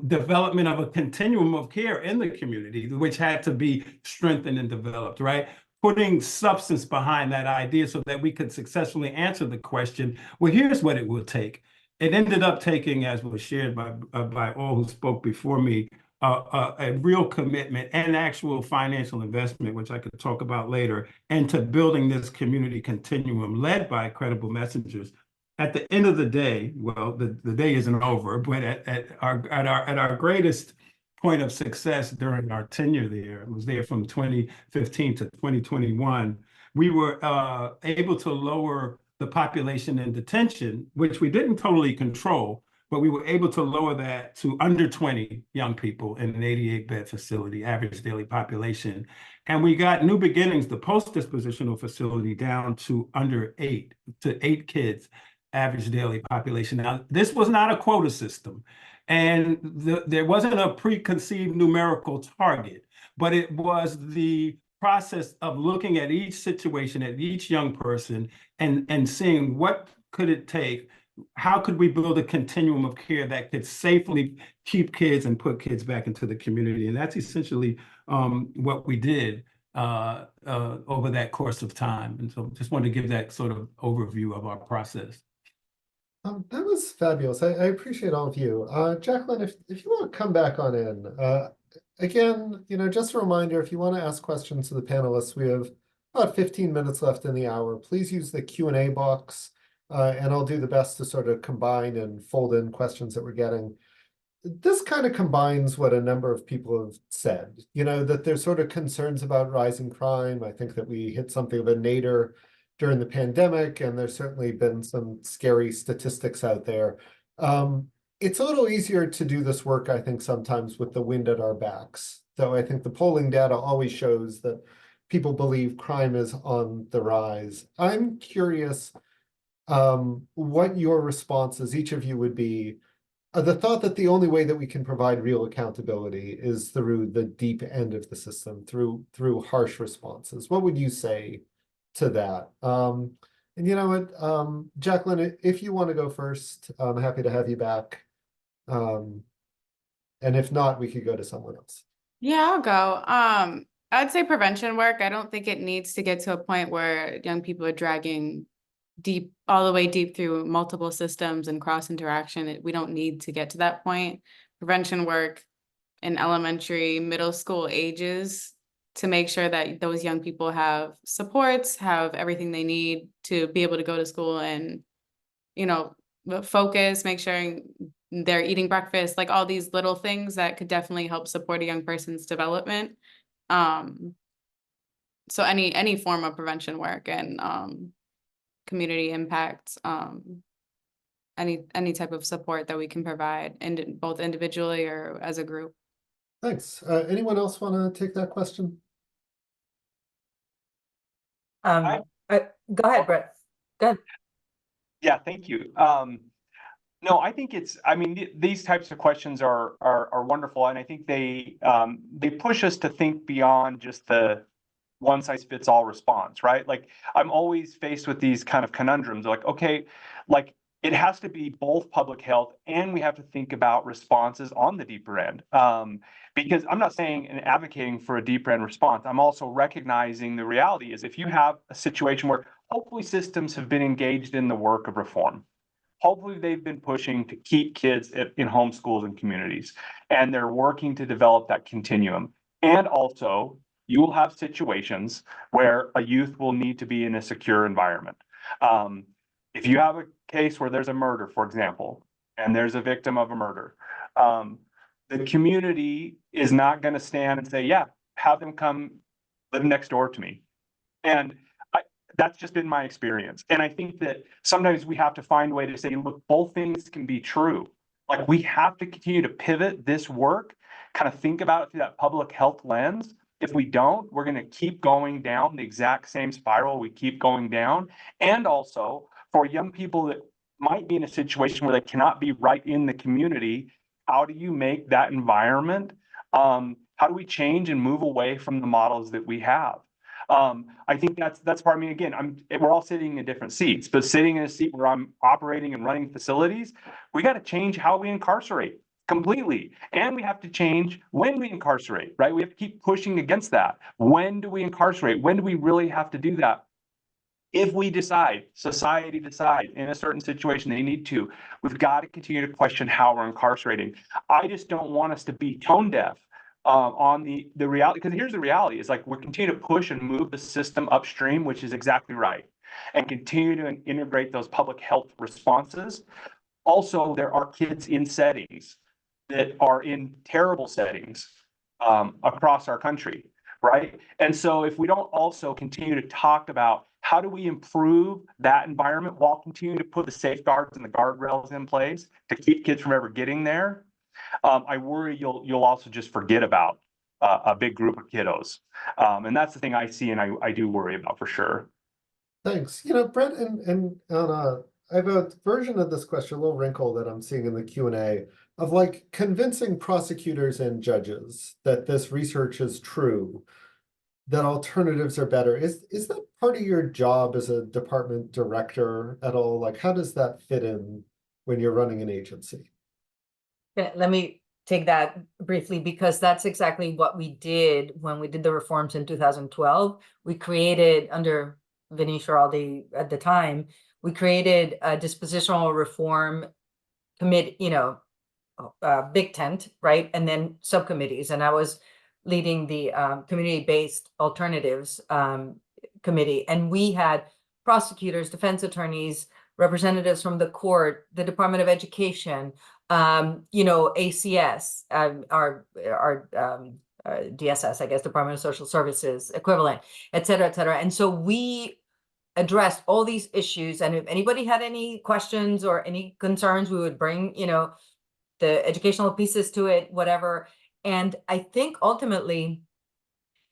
Development of a continuum of care in the community, which had to be strengthened and developed, right? Putting substance behind that idea so that we could successfully answer the question, well, here's what it will take. It ended up taking, as was shared by all who spoke before me, a real commitment and actual financial investment, which I could talk about later, into building this community continuum led by credible messengers. At the end of the day, well, the day isn't over, but at our greatest point of success during our tenure there, it was there from 2015 to 2021, we were able to lower the population in detention, which we didn't totally control, but we were able to lower that to under 20 young people in an 88-bed facility, average daily population. And we got New Beginnings, the post-dispositional facility, down to under 8 kids, average daily population. Now, this was not a quota system, and there wasn't a preconceived numerical target, but it was the process of looking at each situation, at each young person, and seeing what could it take. How could we build a continuum of care that could safely keep kids and put kids back into the community? And that's essentially what we did over that course of time. And so just wanted to give that sort of overview of our process. That was fabulous. I appreciate all of you. Jaclyn, if you want to come back on in, again, just a reminder, if you want to ask questions to the panelists, we have about 15 minutes left in the hour. Please use the Q&A box. And I'll do the best to sort of combine and fold in questions that we're getting. This kind of combines what a number of people have said, that there's sort of concerns about rising crime. I think that we hit something of a nadir during the pandemic, and there's certainly been some scary statistics out there. it's a little easier to do this work, I think, sometimes with the wind at our backs. Though I think the polling data always shows that people believe crime is on the rise. I'm curious what your responses, each of you, would be. The thought that the only way that we can provide real accountability is through the deep end of the system, through harsh responses. What would you say to that? And you know what, Jaclyn, if you want to go first, I'm happy to have you back. And if not, we could go to someone else. Yeah, I'll go. I'd say prevention work. I don't think it needs to get to a point where young people are dragging all the way deep through multiple systems and cross interaction. We don't need to get to that point. Prevention work in elementary, middle school ages to make sure that those young people have supports, have everything they need to be able to go to school and, you know, focus, make sure they're eating breakfast, like all these little things that could definitely help support a young person's development. So any form of prevention work and community impact, any type of support that we can provide, and both individually or as a group. Thanks. Anyone else want to take that question? Go ahead, Brett. Go ahead. Yeah, thank you. No, I think I mean, these types of questions are wonderful, and I think they push us to think beyond just the one size fits all response, right? Like, I'm always faced with these kind of conundrums, like, okay, like, it has to be both public health and we have to think about responses on the deeper end. Because I'm not saying and advocating for a deeper end response. I'm also recognizing the reality is if you have a situation where hopefully systems have been engaged in the work of reform, hopefully they've been pushing to keep kids in homeschools and communities, and they're working to develop that continuum. And also, you will have situations where a youth will need to be in a secure environment. If you have a case where there's a murder, for example, and there's a victim of a murder, the community is not going to stand and say, yeah, have them come live next door to me. And that's just been my experience. And I think that sometimes we have to find a way to say, look, both things can be true. Like, we have to continue to pivot this work, kind of think about it through that public health lens. If we don't, we're going to keep going down the exact same spiral we keep going down. And also, for young people that might be in a situation where they cannot be right in the community, how do you make that environment? How do we change and move away from the models that we have? I think that's part of me. Again, we're all sitting in different seats, but sitting in a seat where I'm operating and running facilities, we got to change how we incarcerate completely. And we have to change when we incarcerate, right? We have to keep pushing against that. When do we incarcerate? When do we really have to do that? If we decide, society decides in a certain situation they need to, we've got to continue to question how we're incarcerating. I just don't want us to be tone deaf on the reality, because here's the reality, is like, we're continuing to push and move the system upstream, which is exactly right, and continue to integrate those public health responses. Also, there are kids in settings that are in terrible settings across our country, right? And so if we don't also continue to talk about how do we improve that environment while continuing to put the safeguards and the guardrails in place to keep kids from ever getting there, I worry you'll also just forget about a big group of kiddos. And that's the thing I see and I do worry about for sure. Thanks. You know, Brent and Anna, I have a version of this question, a little wrinkle that I'm seeing in the Q&A, of like convincing prosecutors and judges that this research is true, that alternatives are better. Is that part of your job as a department director at all? Like, how does that fit in when you're running an agency? Yeah, let me take that briefly, because that's exactly what we did when we did the reforms in 2012. We created, under Vinnie Schiraldi at the time, we created a dispositional reform committee, big tent, right? And then subcommittees. And I was leading the community-based alternatives committee. And we had prosecutors, defense attorneys, representatives from the court, the Department of Education, ACS, our DSS, I guess, Department of Social Services equivalent, et cetera, et cetera. And so we addressed all these issues. And if anybody had any questions or any concerns, we would bring, the educational pieces to it, whatever. And I think ultimately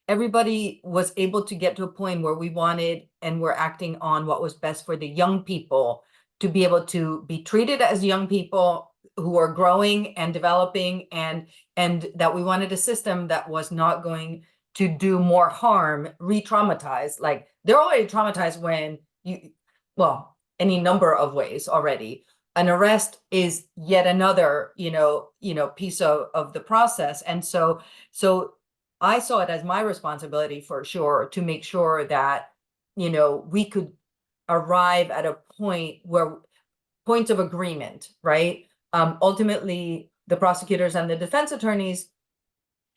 everybody was able to get to a point where we wanted and we're acting on what was best for the young people to be able to be treated as young people who are growing and developing, and that we wanted a system that was not going to do more harm, re-traumatize. Like, they're already traumatized when well, any number of ways already. An arrest is yet another, piece of the process. And so I saw it as my responsibility for sure to make sure that, we could arrive at a point where points of agreement, right? Ultimately, the prosecutors and the defense attorneys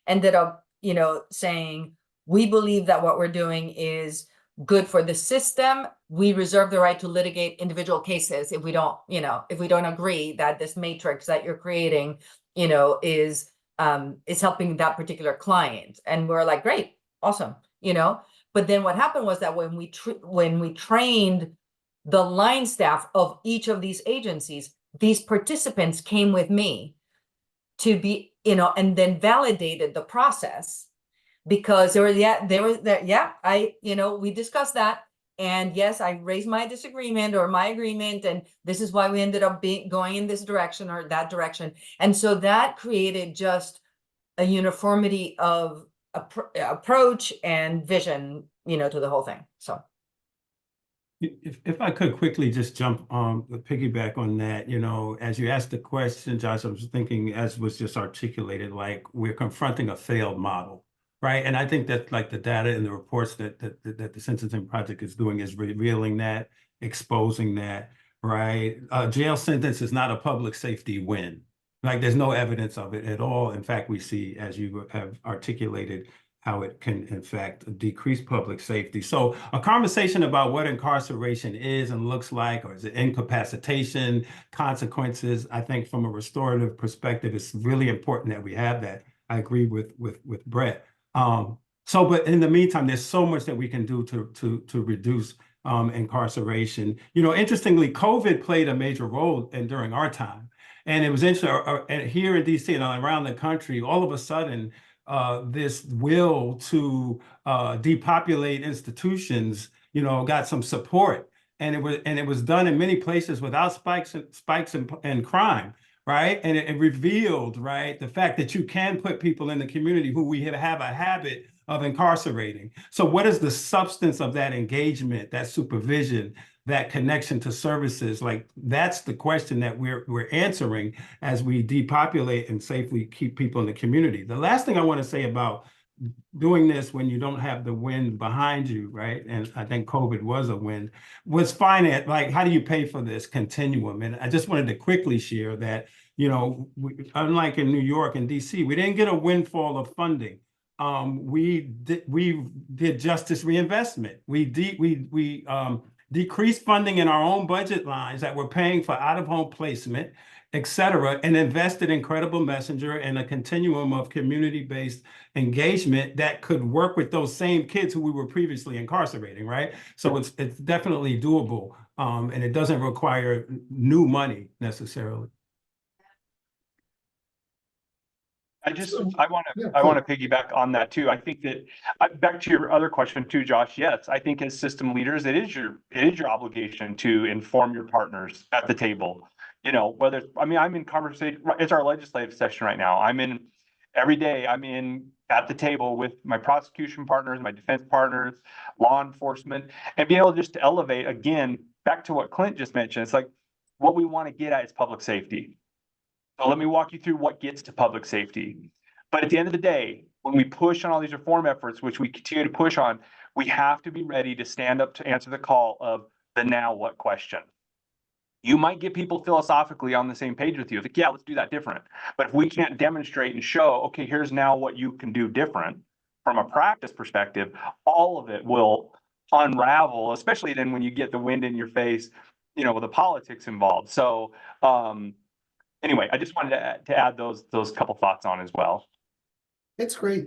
ended up, saying, we believe that what we're doing is good for the system. We reserve the right to litigate individual cases if we don't agree that this matrix that you're creating, is helping that particular client. And we're like, great, awesome, But then what happened was that when we trained the line staff of each of these agencies, these participants came with me to be, and then validated the process, because we discussed that. And yes, I raised my disagreement or my agreement, and this is why we ended up going in this direction or that direction. And so that created just a uniformity of approach and vision, to the whole thing. So. If I could quickly just jump on the piggyback on that, as you asked the question, Josh, I was thinking, as was just articulated, like, we're confronting a failed model, right? And I think that, like, the data and the reports that the Sentencing Project is doing is revealing that, exposing that, right? Jail sentence is not a public safety win. Like, there's no evidence of it at all. In fact, we see, as you have articulated, how it can, in fact, decrease public safety. So a conversation about what incarceration is and looks like, or is it incapacitation, consequences, I think from a restorative perspective, it's really important that we have that. I agree with Brett. But in the meantime, there's so much that we can do to reduce incarceration. Interestingly, COVID played a major role during our time. And it was interesting, here in DC and around the country, all of a sudden, this will to depopulate institutions, got some support, and it was done in many places without spikes in crime, right? And it revealed, right, the fact that you can put people in the community who we have a habit of incarcerating. So what is the substance of that engagement, that supervision, that connection to services? Like, that's the question that we're answering as we depopulate and safely keep people in the community. The last thing I want to say about doing this when you don't have the wind behind you, right? And I think COVID was a wind, was finance. Like, how do you pay for this continuum? And I just wanted to quickly share that, unlike in New York and DC, we didn't get a windfall of funding. We did justice reinvestment. We decreased funding in our own budget lines that were paying for out-of-home placement, et cetera, and invested in Credible Messenger and a continuum of community-based engagement that could work with those same kids who we were previously incarcerating, right? So it's definitely doable, and it doesn't require new money necessarily. I want to piggyback on that too. I think that back to your other question too, Josh. Yes, I think as system leaders, it is your obligation to inform your partners at the table. I'm in conversation. It's our legislative session right now. Every day I'm in at the table with my prosecution partners, my defense partners, law enforcement, and being able just to elevate again back to what Clint just mentioned. It's like, what we want to get at is public safety. So let me walk you through what gets to public safety. But at the end of the day, when we push on all these reform efforts, which we continue to push on, we have to be ready to stand up to answer the call of the now what question. You might get people philosophically on the same page with you. Like, yeah, let's do that different. But if we can't demonstrate and show, okay, here's now what you can do different from a practice perspective, all of it will unravel, especially then when you get the wind in your face, with the politics involved. So, anyway, I just wanted to add those couple thoughts on as well. It's great.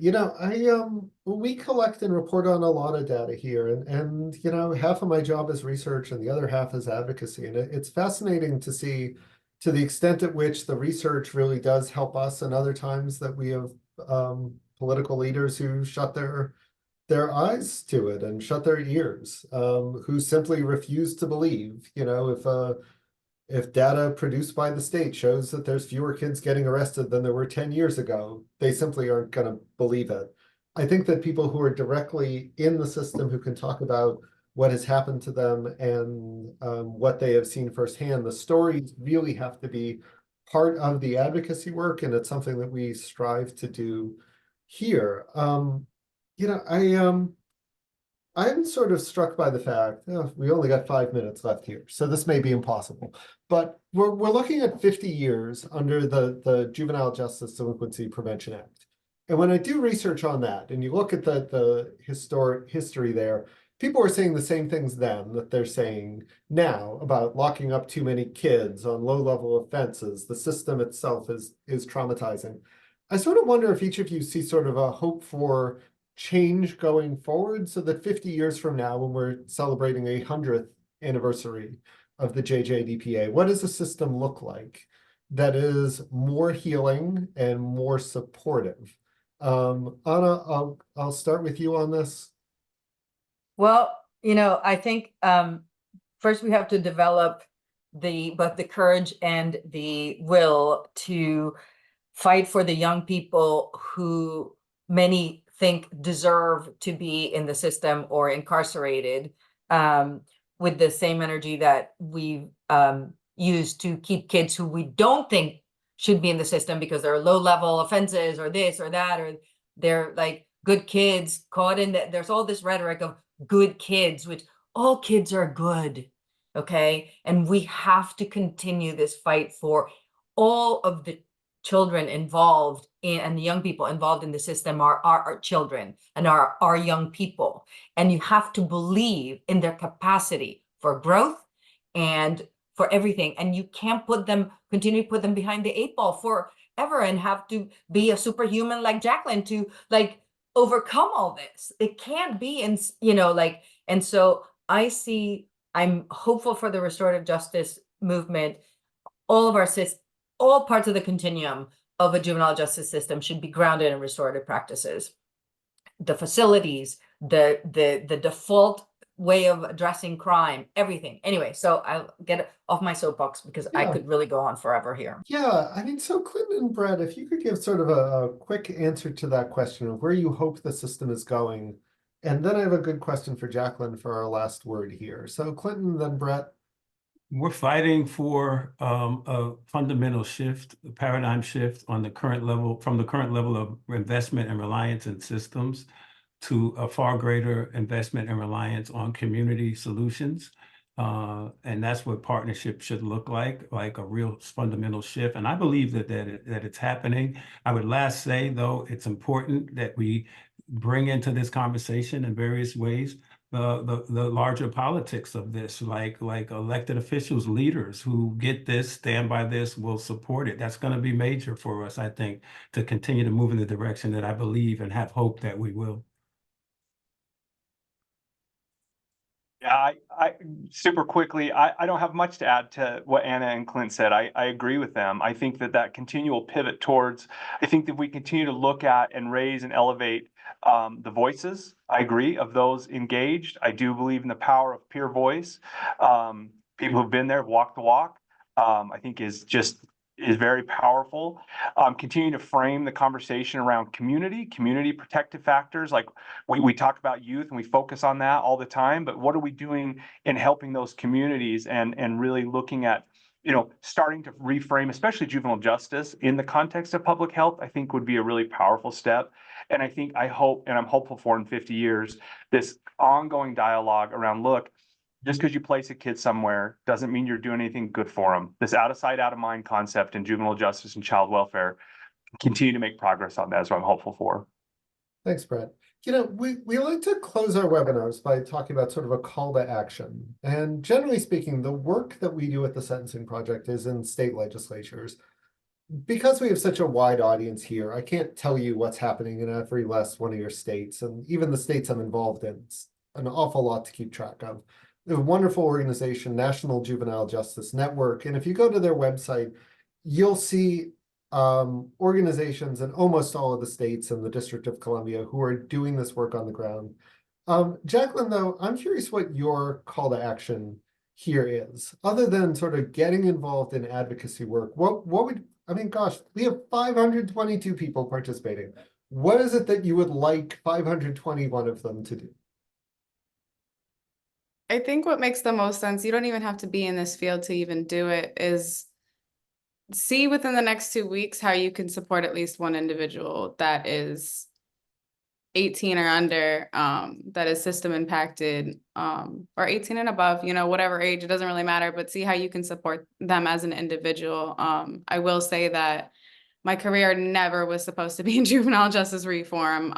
We collect and report on a lot of data here, and half of my job is research and the other half is advocacy. And it's fascinating to see, to the extent at which the research really does help us, and other times that we have political leaders who shut their eyes to it and shut their ears, who simply refuse to believe. You know, if data produced by the state shows that there's fewer kids getting arrested than there were 10 years ago, they simply aren't going to believe it. I think that people who are directly in the system, who can talk about what has happened to them and what they have seen firsthand, the stories really have to be part of the advocacy work, and it's something that we strive to do here. You know, I'm sort of struck by the fact, we only got 5 minutes left here, so this may be impossible. But we're looking at 50 years under the Juvenile Justice Delinquency Prevention Act. And when I do research on that, and you look at the historic history there, people are saying the same things then that they're saying now about locking up too many kids on low-level offenses. The system itself is traumatizing. I sort of wonder if each of you see sort of a hope for change going forward, so that 50 years from now, when we're celebrating a 100th anniversary of the JJDPA, what does the system look like that is more healing and more supportive? Anna, I'll start with you on this. Well, you know, I think first we have to develop both the courage and the will to fight for the young people who many think deserve to be in the system or incarcerated, with the same energy that we use to keep kids who we don't think should be in the system because they're low-level offenses or this or that, or they're like good kids caught in that. There's all this rhetoric of good kids, which all kids are good, okay? And we have to continue this fight for all of the children involved in, and the young people involved in the system are our children and our young people. And you have to believe in their capacity for growth and for everything. And you can't continue to put them behind the 8 ball forever and have to be a superhuman like Jaclyn to like overcome all this. It can't be, and you know, like, and so I'm hopeful for the restorative justice movement. All of all parts of the continuum of a juvenile justice system should be grounded in restorative practices. The facilities, the default way of addressing crime, everything. Anyway, so I'll get off my soapbox because I could really go on forever here. Yeah, I mean, so Clinton and Brett, if you could give sort of a quick answer to that question of where you hope the system is going. And then I have a good question for Jaclyn for our last word here. So Clinton, then Brett. We're fighting for a fundamental shift, a paradigm shift on the current level, from the current level of investment and reliance in systems to a far greater investment and reliance on community solutions. And that's what partnership should look like a real fundamental shift. And I believe that it's happening. I would last say, though, it's important that we bring into this conversation in various ways the larger politics of this, like elected officials, leaders who get this, stand by this, will support it. That's going to be major for us, I think, to continue to move in the direction that I believe and have hope that we will. Yeah, I super quickly, I don't have much to add to what Anna and Clint said. I agree with them. I think that continual pivot towards, I think that we continue to look at and raise and elevate the voices, I agree, of those engaged. I do believe in the power of peer voice. People who've been there, walked the walk, I think is very powerful. Continuing to frame the conversation around community protective factors. Like we talk about youth and we focus on that all the time, but what are we doing in helping those communities and really looking at, you know, starting to reframe, especially juvenile justice in the context of public health, I think would be a really powerful step. And I hope, and I'm hopeful for in 50 years, this ongoing dialogue around, look, just because you place a kid somewhere doesn't mean you're doing anything good for them. This out of sight, out of mind concept in juvenile justice and child welfare, continue to make progress on that is what I'm hopeful for. Thanks, Brett. You know, we like to close our webinars by talking about sort of a call to action. And generally speaking, the work that we do at the Sentencing Project is in state legislatures. Because we have such a wide audience here, I can't tell you what's happening in every last one of your states, and even the states I'm involved in. It's an awful lot to keep track of. a wonderful organization, National Juvenile Justice Network. And if you go to their website, you'll see organizations in almost all of the states and the District of Columbia who are doing this work on the ground. Jaclyn, though, I'm curious what your call to action here is, other than sort of getting involved in advocacy work. What would, I mean, gosh, we have 522 people participating. What is it that you would like 521 of them to do? I think what makes the most sense, you don't even have to be in this field to even do it, is see within the next 2 weeks how you can support at least one individual that is 18 or under, that is system impacted, or 18 and above, you know, whatever age, it doesn't really matter, but see how you can support them as an individual. I will say that my career never was supposed to be in juvenile justice reform.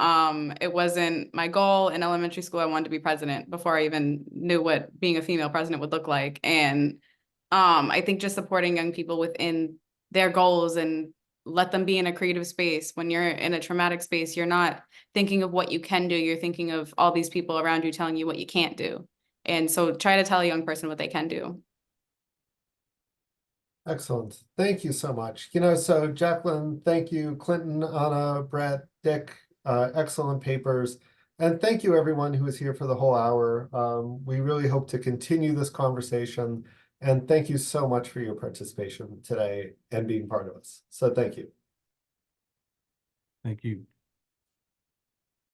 It wasn't my goal. In elementary school, I wanted to be president before I even knew what being a female president would look like. And I think just supporting young people within their goals and let them be in a creative space. When you're in a traumatic space, you're not thinking of what you can do. You're thinking of all these people around you telling you what you can't do. And so try to tell a young person what they can do. Excellent. Thank you so much. You know, so Jaclyn, thank you. Clinton, Anna, Brett, Dick, excellent papers. And thank you everyone who was here for the whole hour. We really hope to continue this conversation. And thank you so much for your participation today and being part of us. So thank you. Thank you.